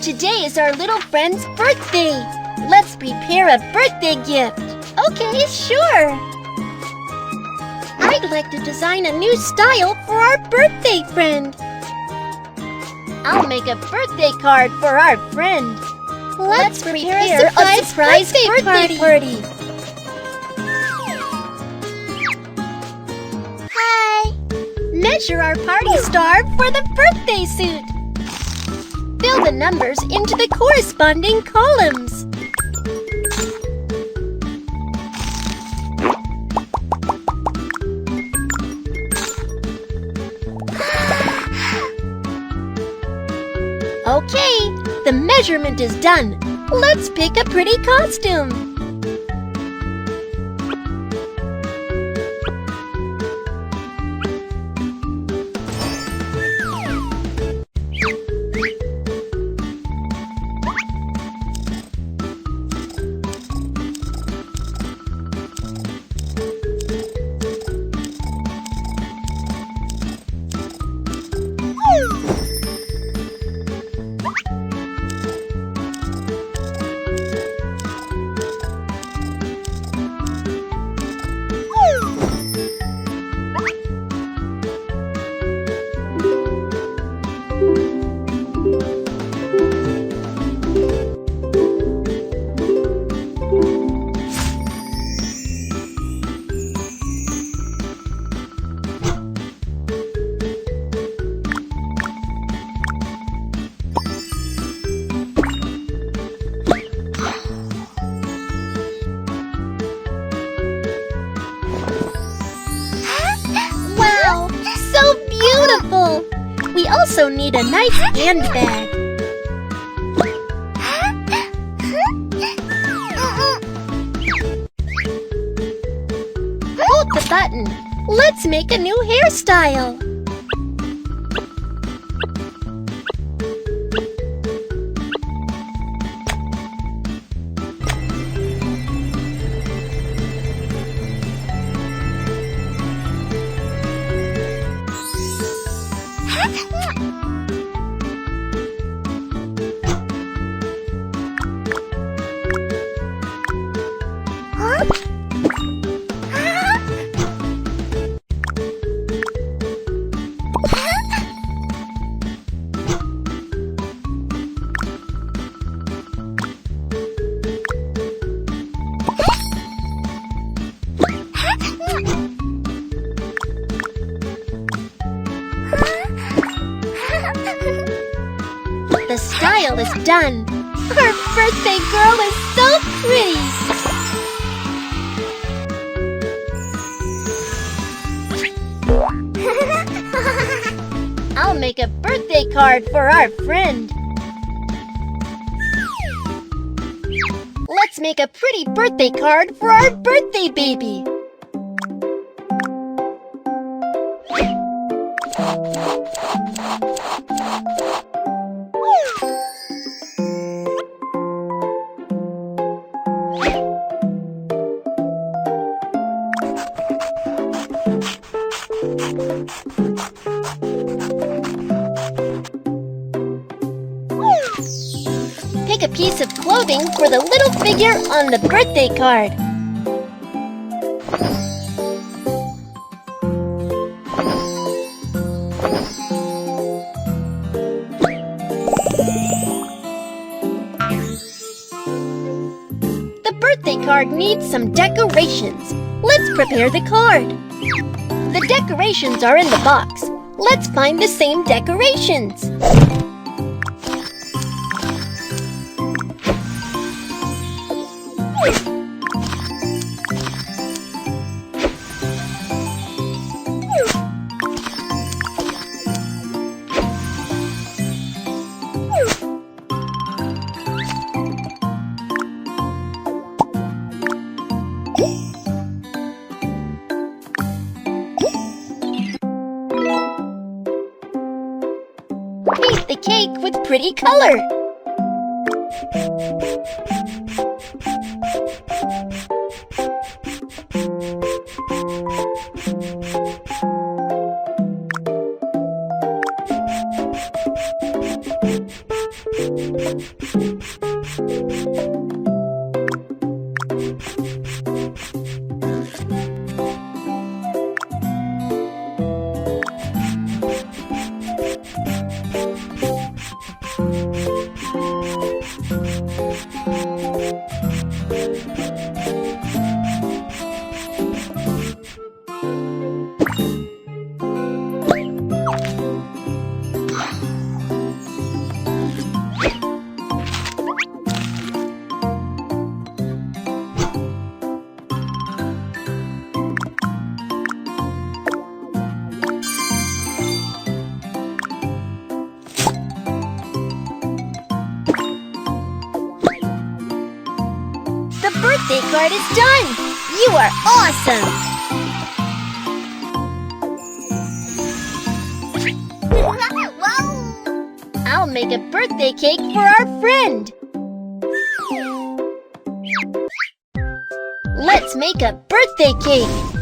Today is our little friend's birthday. Let's prepare a birthday gift. Okay, sure. I'd like to design a new style for our birthday friend. I'll make a birthday card for our friend. Let's prepare a surprise birthday party. Hi! Measure our party star for the birthday suit. Fill the numbers into the corresponding columns. Okay, the measurement is done. Let's pick a pretty costume. We also need a nice handbag. Hold the button. Let's make a new hairstyle. The style is done. Our birthday girl is so pretty. I'll make a birthday card for our friend. Let's make a pretty birthday card for our birthday baby. Pick a piece of clothing for the little figure on the birthday card. The birthday card needs some decorations. Let's prepare the card. The decorations are in the box. Let's find the same decorations. Paint the cake with pretty color. birthday card is done! You are awesome! I'll make a birthday cake for our friend! Let's make a birthday cake!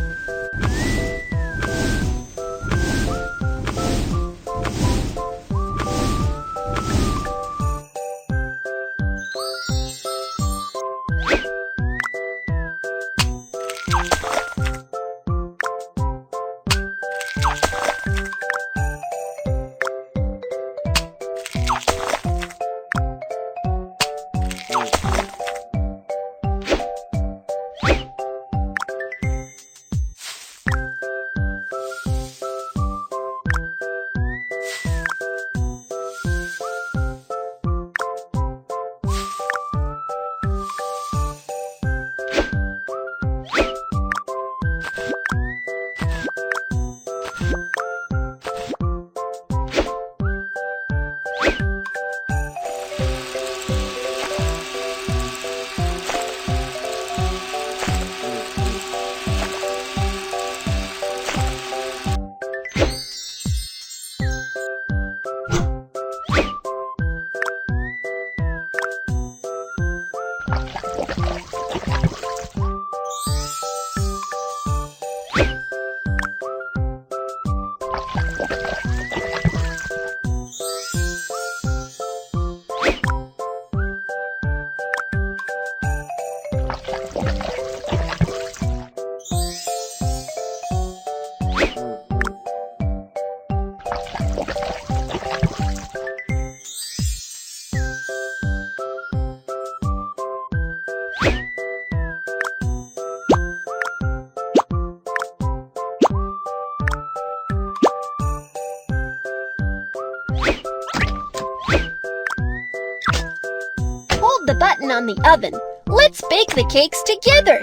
Hold the button on the oven. Let's bake the cakes together.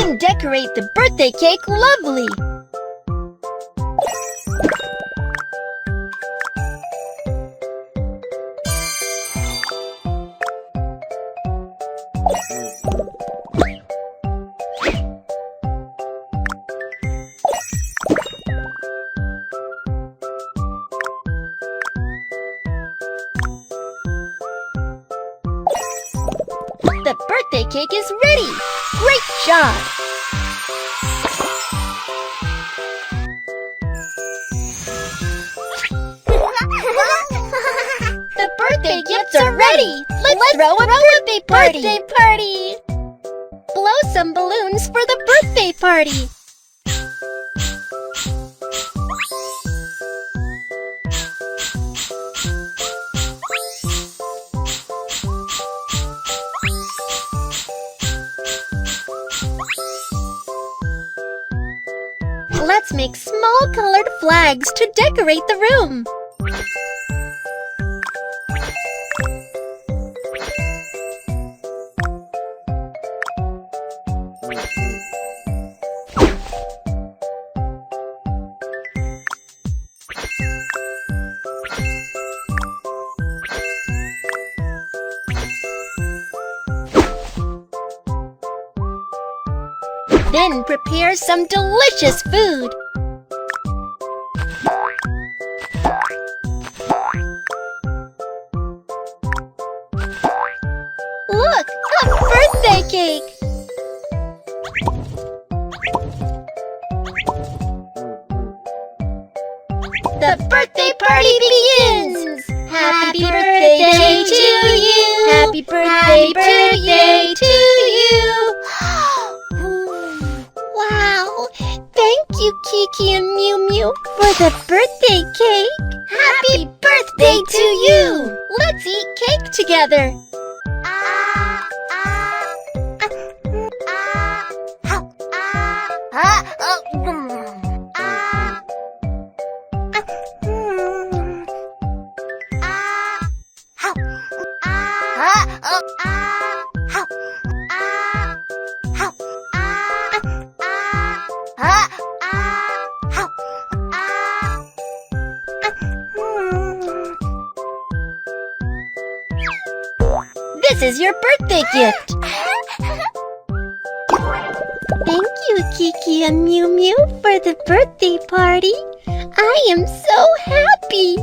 Then decorate the birthday cake lovely. The birthday cake is ready! Great job! The birthday gifts are ready! Let's throw a birthday party! Blow some balloons for the birthday party! Let's make small colored flags to decorate the room. Then prepare some delicious food. Look, a birthday cake! The birthday party begins! Happy birthday to you! Happy birthday to you! Wow! Thank you, Kiki and Mew Mew, for the birthday cake! Happy birthday to you! Let's eat cake together! This is your birthday gift! Thank you, Kiki and Mew Mew, for the birthday party! I am so happy!